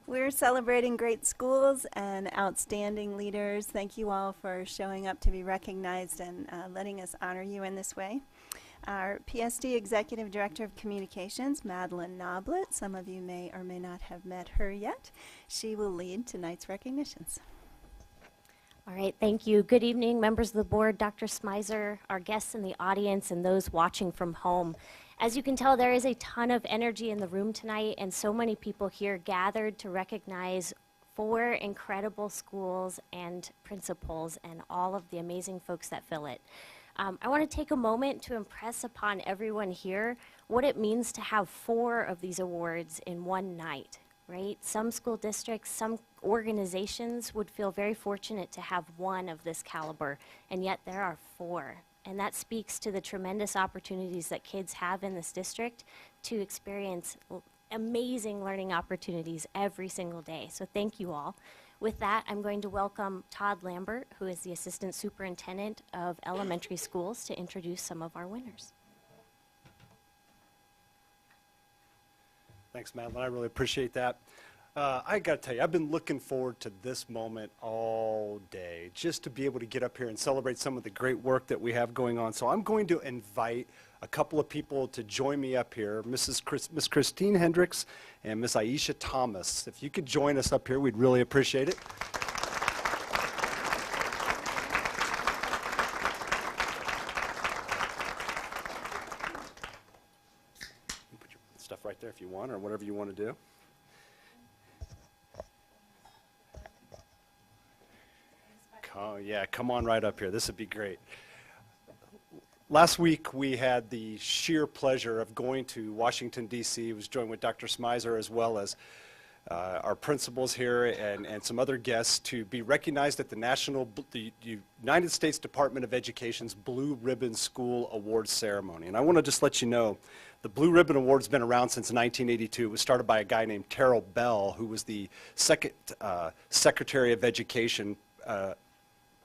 We're celebrating great schools and outstanding leaders. Thank you all for showing up to be recognized and letting us honor you in this way. Our PSD Executive Director of Communications, Madeline Noblet, some of you may or may not have met her yet. She will lead tonight's recognitions. All right, thank you. Good evening, members of the board, Dr. Smizer, our guests in the audience, and those watching from home. As you can tell, there is a ton of energy in the room tonight, and so many people here gathered to recognize 4 incredible schools and principals and all of the amazing folks that fill it. I want to take a moment to impress upon everyone here what it means to have 4 of these awards in one night, right? Some school districts, some organizations would feel very fortunate to have 1 of this caliber, and yet there are 4. And that speaks to the tremendous opportunities that kids have in this district to experience amazing learning opportunities every single day. So thank you all. With that, I'm going to welcome Todd Lambert, who is the Assistant Superintendent of Elementary Schools, to introduce some of our winners. Thanks, Madeline. I really appreciate that. I got to tell you, I've been looking forward to this moment all day, just to be able to get up here and celebrate some of the great work that we have going on. So I'm going to invite a couple of people to join me up here, Miss Christine Hendricks and Miss Aisha Thomas. If you could join us up here, we'd really appreciate it. You put your stuff right there if you want, or whatever you want to do. Oh, yeah, come on right up here. This would be great. Last week, we had the sheer pleasure of going to Washington, D.C. I was joined with Dr. Smizer as well as our principals here and some other guests to be recognized at the United States Department of Education's Blue Ribbon School Awards ceremony. And I want to just let you know, the Blue Ribbon Award's been around since 1982. It was started by a guy named Terrell Bell, who was the second Secretary of Education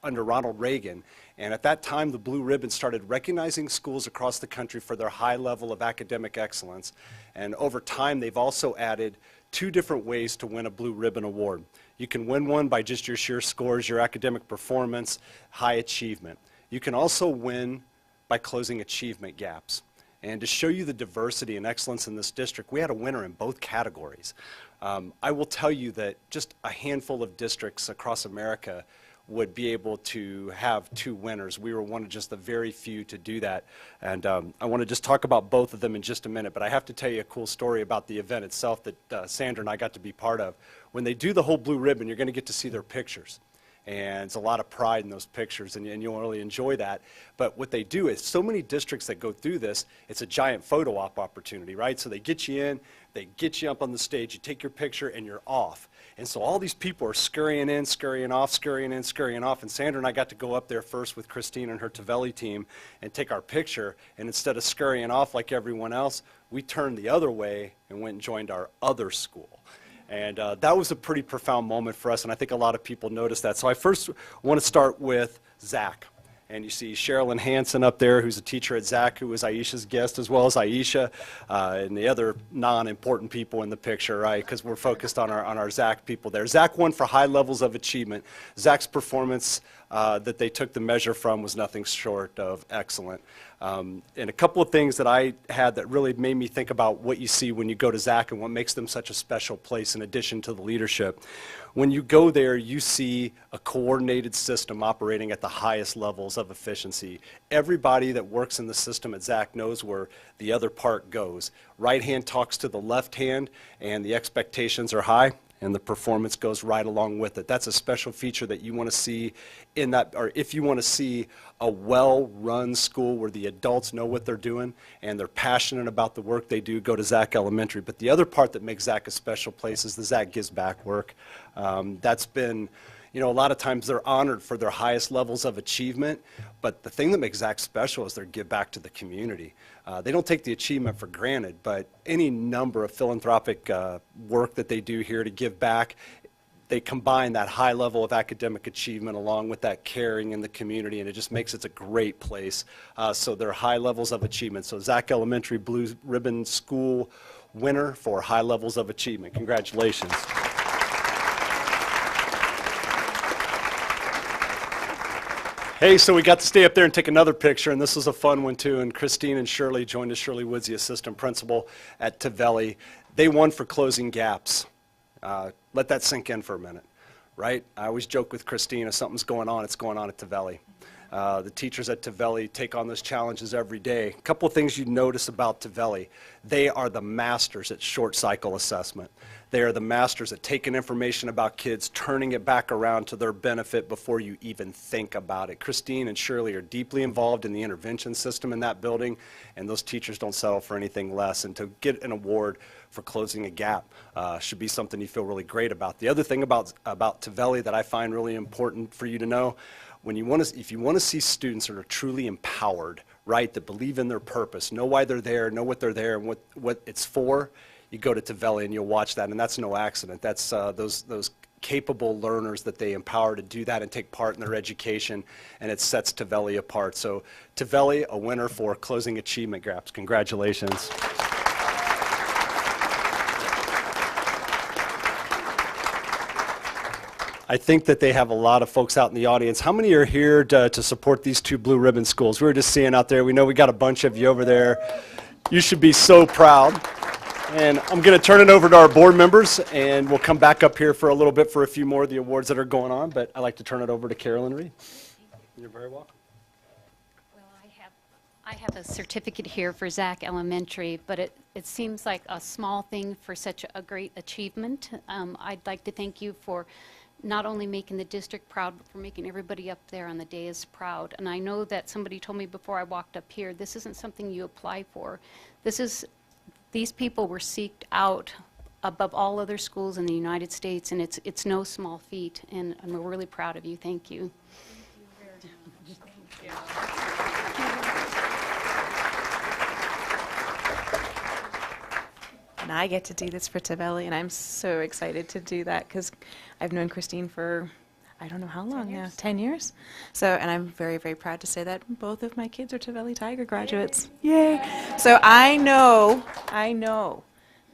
under Ronald Reagan. And at that time, the Blue Ribbon started recognizing schools across the country for their high level of academic excellence. And over time, they've also added 2 different ways to win a Blue Ribbon Award. You can win one by just your sheer scores, your academic performance, high achievement. You can also win by closing achievement gaps. And to show you the diversity and excellence in this district, we had a winner in both categories. I will tell you that just a handful of districts across America would be able to have 2 winners. We were one of just the very few to do that. And I want to just talk about both of them in just a minute, but I have to tell you a cool story about the event itself that Sandra and I got to be part of. When they do the whole Blue Ribbon, you're going to get to see their pictures. And it's a lot of pride in those pictures, and you'll really enjoy that. But what they do is, so many districts that go through this, it's a giant photo op opportunity, right? So they get you in, they get you up on the stage, you take your picture, and you're off. And so all these people are scurrying in, scurrying off, scurrying in, scurrying off. And Sandra and I got to go up there first with Christine and her Tavelli team and take our picture. And instead of scurrying off like everyone else, we turned the other way and went and joined our other school. And that was a pretty profound moment for us, and I think a lot of people noticed that. So I first want to start with Zach. And you see Sherilyn Hansen up there, who's a teacher at Zach, who was Aisha's guest, as well as Aisha, and the other non-important people in the picture, right? Because we're focused on our Zach people there. Zach won for high levels of achievement. Zach's performance that they took the measure from was nothing short of excellent. And a couple of things that I had that really made me think about what you see when you go to Zach and what makes them such a special place in addition to the leadership. When you go there, you see a coordinated system operating at the highest levels of efficiency. Everybody that works in the system at Zach knows where the other part goes. Right hand talks to the left hand, and the expectations are high, and the performance goes right along with it. That's a special feature that you want to see in that, or if you want to see a well-run school where the adults know what they're doing and they're passionate about the work they do, go to Zach Elementary. But the other part that makes Zach a special place is the Zach Gives Back work. That's been, you know, a lot of times they're honored for their highest levels of achievement, but the thing that makes Zach special is their give back to the community. They don't take the achievement for granted, but any number of philanthropic work that they do here to give back, they combine that high level of academic achievement along with that caring in the community, and it just makes it a great place. So they're high levels of achievement. So Zach Elementary Blue Ribbon School winner for high levels of achievement. Congratulations. Hey, so we got to stay up there and take another picture, and this was a fun one too. And Christine and Shirley joined us. Shirley Woods, the assistant principal at Tavelli. They won for closing gaps. Let that sink in for a minute, right? I always joke with Christine, if something's going on, it's going on at Tavelli. The teachers at Tavelli take on those challenges every day. A couple of things you notice about Tavelli. They are the masters at short cycle assessment. They are the masters at taking information about kids, turning it back around to their benefit before you even think about it. Christine and Shirley are deeply involved in the intervention system in that building, and those teachers don't settle for anything less. And to get an award for closing a gap should be something you feel really great about. The other thing about Tavelli that I find really important for you to know, if you want to see students that are truly empowered, right, that believe in their purpose, know why they're there, know what they're there, and what it's for, you go to Tavelli and you'll watch that, and that's no accident. That's those capable learners that they empower to do that and take part in their education, and it sets Tavelli apart. So Tavelli, a winner for closing achievement gaps. Congratulations. I think that they have a lot of folks out in the audience. How many are here to support these two blue ribbon schools? We were just seeing out there. We know we got a bunch of you over there. You should be so proud. And I'm going to turn it over to our board members, and we'll come back up here for a little bit for a few more of the awards that are going on. But I'd like to turn it over to Carolyn Reed. You're very welcome. Well, I have a certificate here for Zach Elementary, but it seems like a small thing for such a great achievement. I'd like to thank you for not only making the district proud, but for making everybody up there on the dais proud. And I know that somebody told me before I walked up here, this isn't something you apply for. These people were seeked out above all other schools in the United States, and it's no small feat, and we're really proud of you. Thank you. Thank you. And I get to do this for Tavelli, and I'm so excited to do that because I've known Christine for I don't know how long now, 10 years. So, and I'm very, very proud to say that both of my kids are Tavelli Tiger graduates. Yay! So I know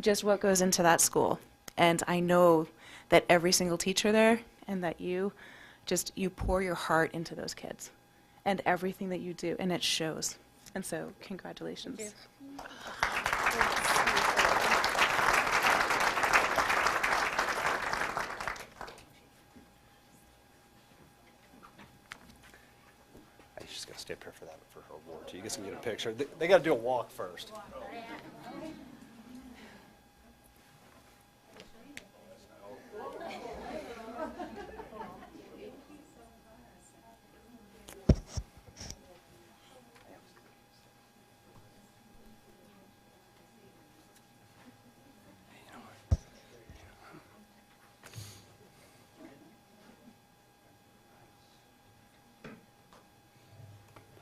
just what goes into that school. And I know that every single teacher there and that you pour your heart into those kids and everything that you do, and it shows. And so, congratulations. Thank you. Just got to stay up here for her award. You guys can get a picture. They got to do a walk first.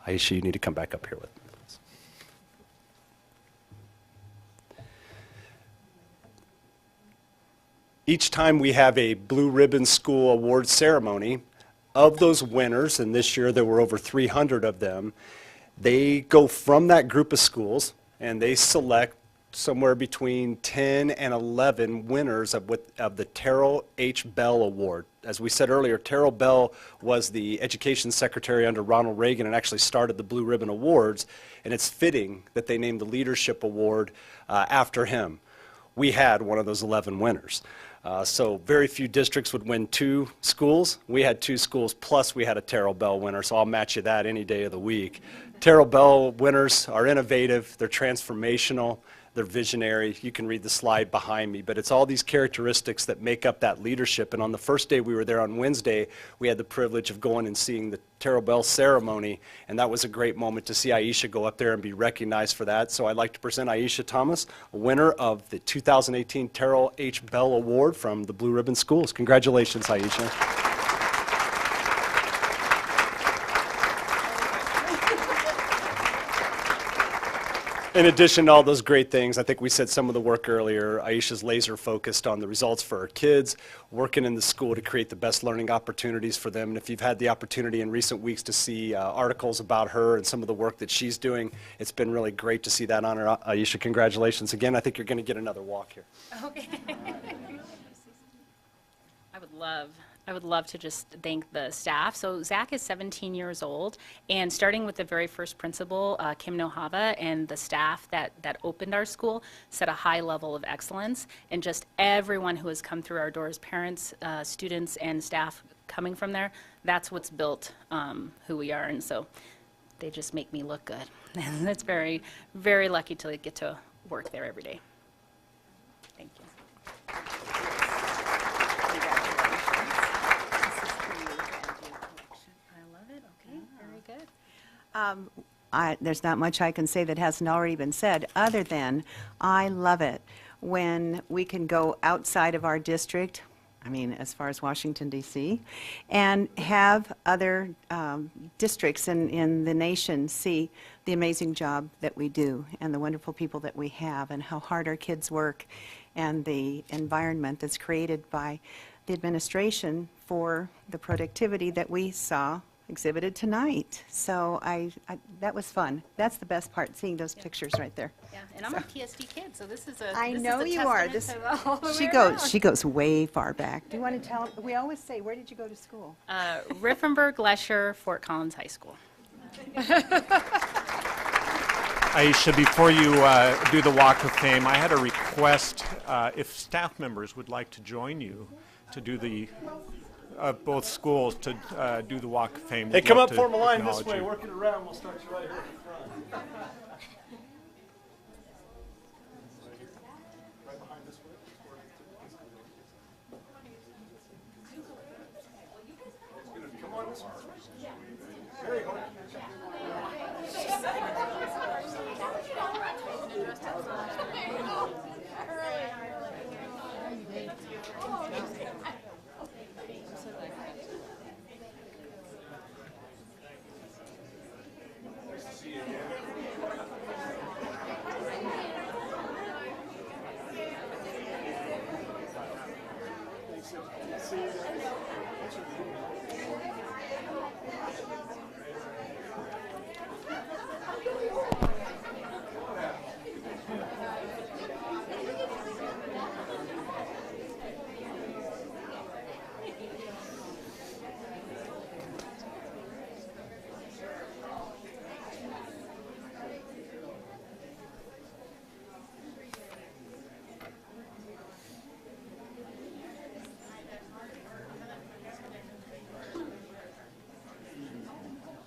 Aisha, you need to come back up here with me, please. Each time we have a Blue Ribbon School award ceremony, of those winners, and this year there were over 300 of them, they go from that group of schools and they select somewhere between 10 and 11 winners of the Terrell H. Bell Award. As we said earlier, Terrell Bell was the education secretary under Ronald Reagan and actually started the Blue Ribbon Awards, and it's fitting that they named the Leadership Award after him. We had one of those 11 winners. So very few districts would win 2 schools. We had 2 schools, plus we had a Terrell Bell winner, so I'll match you that any day of the week. Terrell Bell winners are innovative, they're transformational, they're visionary. You can read the slide behind me, but it's all these characteristics that make up that leadership. And on the first day we were there on Wednesday, we had the privilege of going and seeing the Terrell Bell ceremony, and that was a great moment to see Aisha go up there and be recognized for that. So I'd like to present Aisha Thomas, a winner of the 2018 Terrell H. Bell Award from the Blue Ribbon Schools. Congratulations, Aisha. In addition to all those great things, I think we said some of the work earlier. Aisha's laser focused on the results for her kids, working in the school to create the best learning opportunities for them. And if you've had the opportunity in recent weeks to see articles about her and some of the work that she's doing, it's been really great to see that on her. Aisha, congratulations again. I think you're going to get another walk here. Okay. I would love I would love to just thank the staff. So Zach is 17 years old, and starting with the very first principal, Kim Nohava, and the staff that opened our school set a high level of excellence, and just everyone who has come through our doors, parents, students, and staff coming from there, that's what's built who we are, and so they just make me look good. And it's very, very lucky to get to work there every day. Thank you. There's not much I can say that hasn't already been said, other than I love it when we can go outside of our district, I mean, as far as Washington, D.C., and have other districts in the nation see the amazing job that we do and the wonderful people that we have and how hard our kids work and the environment that's created by the administration for the productivity that we saw exhibited tonight. So that was fun. That's the best part, seeing those pictures right there. Yeah, and I'm a TSD kid, so this is a I this know is a you are. testament to all the way She goes way far back. Do you want to tell? We always say, where did you go to school? Riffenberg, Lesher, Fort Collins High School. Aisha, before you do the Walk of Fame, I had a request if staff members would like to join you to do the both schools to do the Walk of Fame. Hey, We'd come love up, to form a line this acknowledge way, you. work it around, we'll start you right here in front.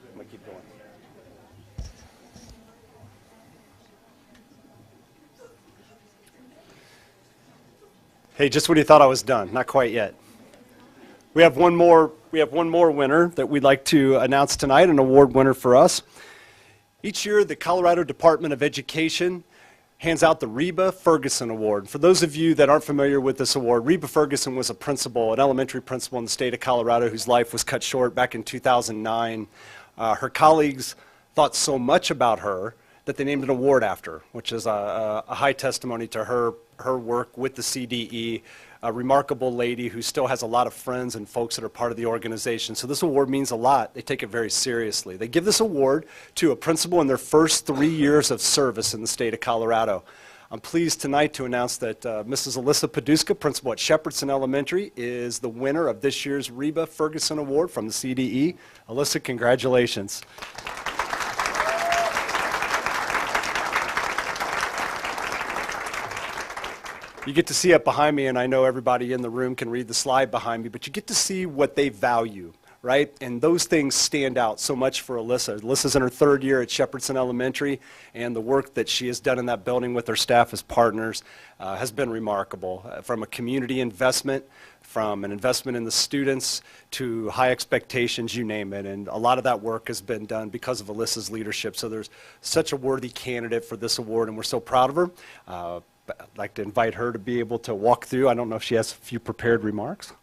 I'm gonna keep going. Hey, just when you thought I was done, not quite yet. We have one more winner that we'd like to announce tonight, an award winner for us. Each year, the Colorado Department of Education hands out the Reba Ferguson Award. For those of you that aren't familiar with this award, Reba Ferguson was a principal, an elementary principal in the state of Colorado whose life was cut short back in 2009. Her colleagues thought so much about her that they named an award after her, which is a high testimony to her work with the CDE, a remarkable lady who still has a lot of friends and folks that are part of the organization. So this award means a lot. They take it very seriously. They give this award to a principal in their first 3 years of service in the state of Colorado. I'm pleased tonight to announce that Mrs. Alyssa Paduska, principal at Shepherdson Elementary, is the winner of this year's Reba Ferguson Award from the CDE. Alyssa, congratulations. You get to see up behind me, and I know everybody in the room can read the slide behind me, but you get to see what they value, right? And those things stand out so much for Alyssa. Alyssa's in her 3rd year at Shepherdson Elementary, and the work that she has done in that building with her staff as partners has been remarkable. From a community investment, from an investment in the students, to high expectations, you name it. And a lot of that work has been done because of Alyssa's leadership. So there's such a worthy candidate for this award, and we're so proud of her. I'd like to invite her to be able to walk through. I don't know if she has a few prepared remarks.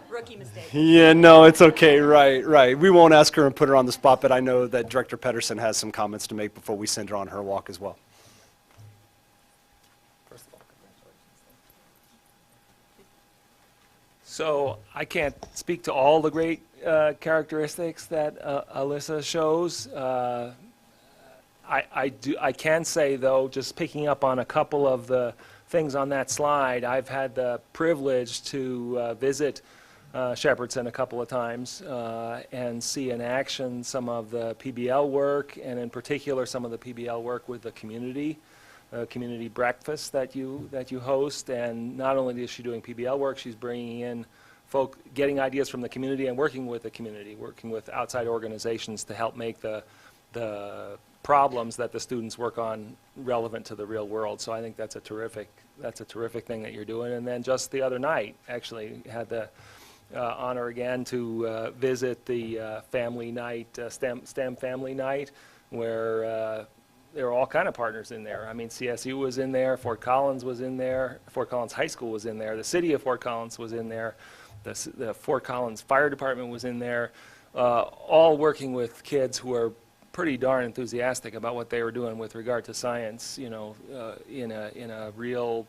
Rookie mistake. Yeah, no, it's okay. Right. We won't ask her and put her on the spot, but I know that Director Pedersen has some comments to make before we send her on her walk as well. So I can't speak to all the great characteristics that Alyssa shows. I can say, though, just picking up on a couple of the things on that slide, I've had the privilege to visit Shepherdson a couple of times and see in action some of the PBL work, and in particular some of the PBL work with the community breakfast that you host. And not only is she doing PBL work, she's bringing in folk, getting ideas from the community and working with the community, working with outside organizations to help make the problems that the students work on relevant to the real world. So I think that's a terrific thing that you're doing. And then just the other night, actually had the honor again to visit the family night, STEM family night, where there were all kind of partners in there. I mean, CSU was in there, Fort Collins was in there, Fort Collins High School was in there, the city of Fort Collins was in there, the Fort Collins Fire Department was in there, all working with kids who are pretty darn enthusiastic about what they were doing with regard to science, you know, in a real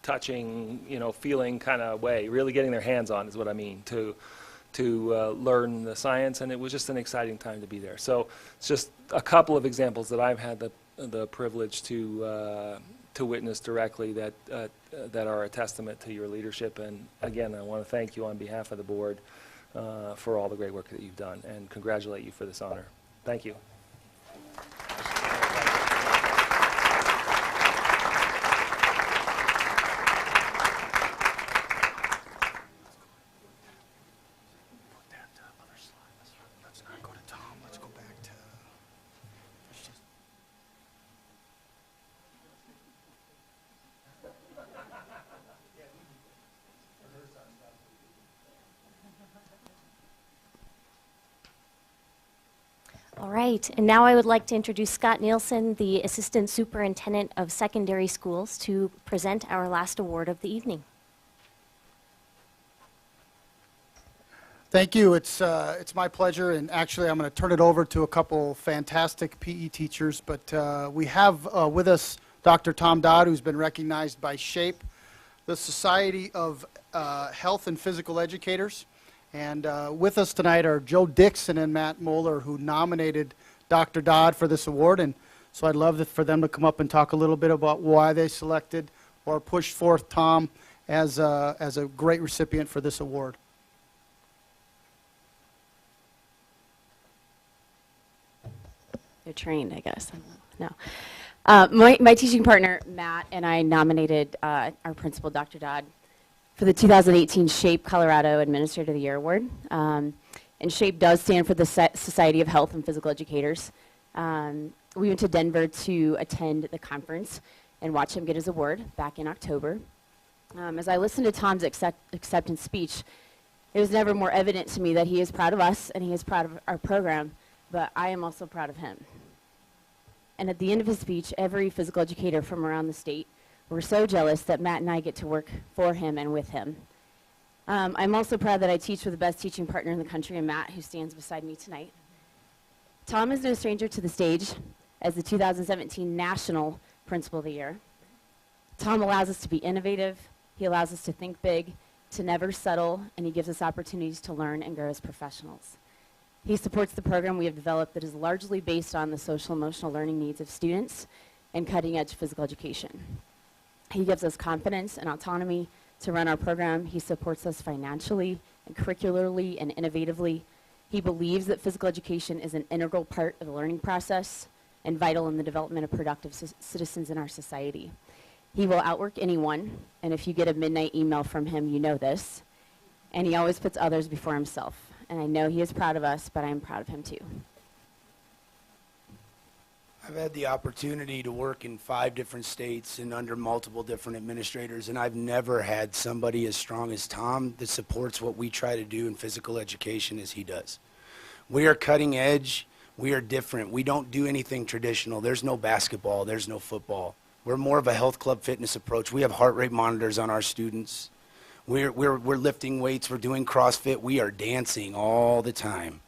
touching, you know, feeling kind of way, really getting their hands on is what I mean, to learn the science. And it was just an exciting time to be there. So it's just a couple of examples that I've had the privilege to witness directly that are a testament to your leadership. And again, I want to thank you on behalf of the board for all the great work that you've done, and congratulate you for this honor. Thank you. All right, and now I would like to introduce Scott Nielsen, the Assistant Superintendent of Secondary Schools, to present our last award of the evening. Thank you. It's my pleasure, and actually I'm going to turn it over to a couple fantastic PE teachers, but we have with us Dr. Tom Dodd, who's been recognized by SHAPE, the Society of Health and Physical Educators. And with us tonight are Joe Dixon and Matt Moeller, who nominated Dr. Dodd for this award. And so I'd love for them to come up and talk a little bit about why they selected or pushed forth Tom as a great recipient for this award. They're trained, I guess. No. My teaching partner, Matt, and I nominated our principal, Dr. Dodd, for the 2018 SHAPE Colorado Administrator of the Year Award. And SHAPE does stand for the Society of Health and Physical Educators. We went to Denver to attend the conference and watch him get his award back in October. As I listened to Tom's acceptance speech, it was never more evident to me that he is proud of us and he is proud of our program, but I am also proud of him. And at the end of his speech, every physical educator from around the state were so jealous that Matt and I get to work for him and with him. I'm also proud that I teach with the best teaching partner in the country, and Matt, who stands beside me tonight. Tom is no stranger to the stage as the 2017 National Principal of the Year. Tom allows us to be innovative, he allows us to think big, to never settle, and he gives us opportunities to learn and grow as professionals. He supports the program we have developed that is largely based on the social emotional learning needs of students and cutting-edge physical education. He gives us confidence and autonomy to run our program. He supports us financially and curricularly and innovatively. He believes that physical education is an integral part of the learning process and vital in the development of productive citizens in our society. He will outwork anyone, and if you get a midnight email from him, you know this. And he always puts others before himself. And I know he is proud of us, but I am proud of him too. I've had the opportunity to work in 5 different states and under multiple different administrators, and I've never had somebody as strong as Tom that supports what we try to do in physical education as he does. We are cutting edge. We are different. We don't do anything traditional. There's no basketball. There's no football. We're more of a health club fitness approach. We have heart rate monitors on our students. We're lifting weights. We're doing CrossFit. We are dancing all the time.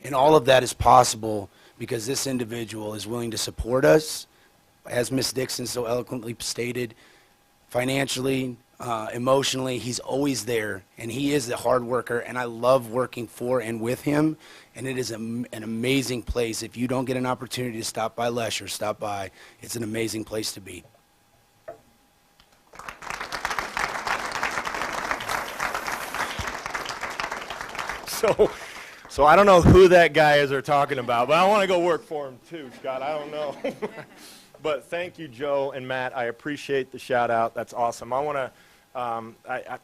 And all of that is possible because this individual is willing to support us, as Ms. Dixon so eloquently stated, financially, emotionally. He's always there, and he is a hard worker, and I love working for and with him, and it is an amazing place. If you don't get an opportunity to stop by Lesher, stop by. It's an amazing place to be. So I don't know who that guy is they're talking about, but I want to go work for him too, Scott. I don't know. But thank you, Joe and Matt. I appreciate the shout out. That's awesome. I want to.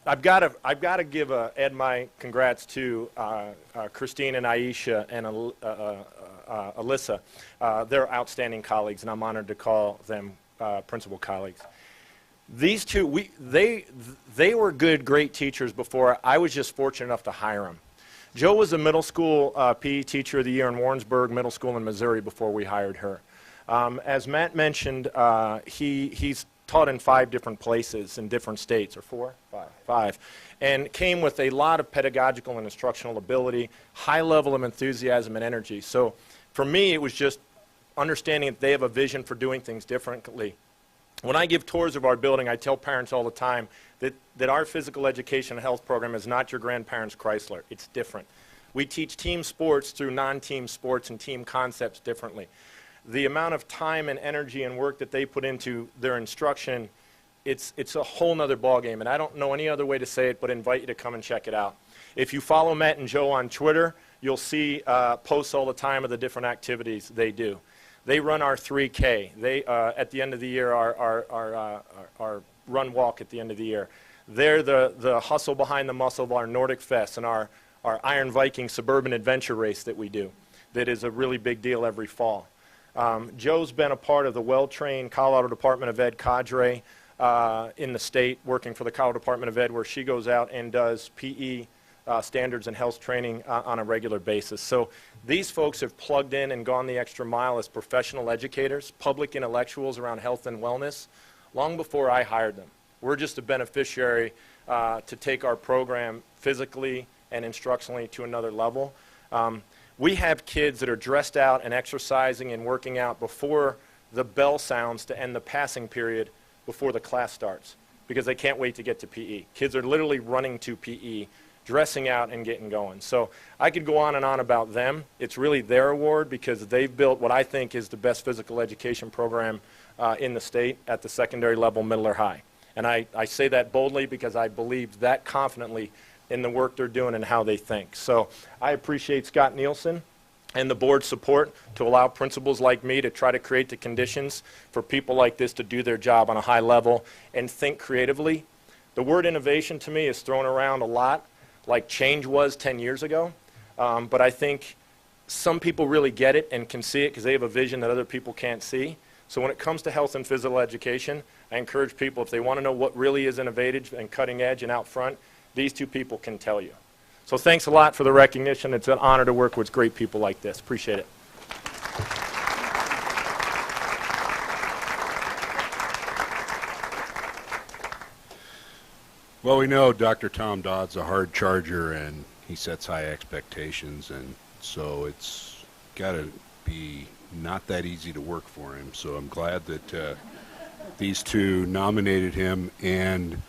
I've got to give add my congrats to Christine and Aisha and Alyssa. They're outstanding colleagues, and I'm honored to call them principal colleagues. These two, they were good, great teachers before. I was just fortunate enough to hire them. Joe was a middle school PE teacher of the year in Warrensburg Middle School in Missouri before we hired her. As Matt mentioned, he's taught in 5 different places in different states, or 4? 5. And came with a lot of pedagogical and instructional ability, high level of enthusiasm and energy. So for me, it was just understanding that they have a vision for doing things differently. When I give tours of our building, I tell parents all the time that our physical education and health program is not your grandparents' Chrysler. It's different. We teach team sports through non-team sports and team concepts differently. The amount of time and energy and work that they put into their instruction, it's a whole nother ballgame. And I don't know any other way to say it, but invite you to come and check it out. If you follow Matt and Joe on Twitter, you'll see posts all the time of the different activities they do. They run our 3K. They, at the end of the year, our run walk at the end of the year. They're the hustle behind the muscle of our Nordic Fest and our Iron Viking suburban adventure race that we do. That is a really big deal every fall. Joe's been a part of the well-trained Colorado Department of Ed cadre in the state, working for the Colorado Department of Ed, where she goes out and does PE standards and health training on a regular basis. So these folks have plugged in and gone the extra mile as professional educators, public intellectuals around health and wellness, long before I hired them. We're just a beneficiary to take our program physically and instructionally to another level. We have kids that are dressed out and exercising and working out before the bell sounds to end the passing period before the class starts, because they can't wait to get to PE. Kids are literally running to PE, dressing out and getting going. So I could go on and on about them. It's really their award because they've built what I think is the best physical education program in the state at the secondary level, middle or high. And I say that boldly because I believe that confidently in the work they're doing and how they think. So I appreciate Scott Nielsen and the board's support to allow principals like me to try to create the conditions for people like this to do their job on a high level and think creatively. The word innovation to me is thrown around a lot, like change was 10 years ago. But I think some people really get it and can see it because they have a vision that other people can't see. So when it comes to health and physical education, I encourage people, if they want to know what really is innovative and cutting edge and out front, these two people can tell you. So thanks a lot for the recognition. It's an honor to work with great people like this. Appreciate it. Well, we know Dr. Tom Dodd's a hard charger, and he sets high expectations, and so it's got to be not that easy to work for him. So I'm glad that these two nominated him, and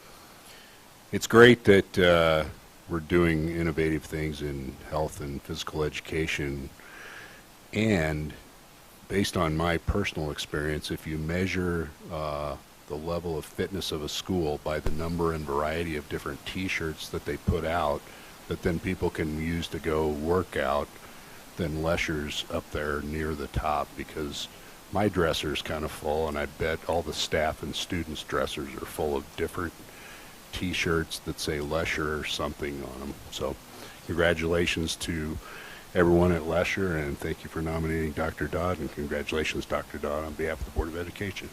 it's great that we're doing innovative things in health and physical education. And based on my personal experience, if you measure the level of fitness of a school by the number and variety of different t-shirts that they put out that then people can use to go work out, then Lesher's up there near the top, because my dresser's kind of full, and I bet all the staff and students' dressers are full of different t-shirts that say Lesher or something on them. So congratulations to everyone at Lesher, and thank you for nominating Dr. Dodd, and congratulations, Dr. Dodd, on behalf of the Board of Education.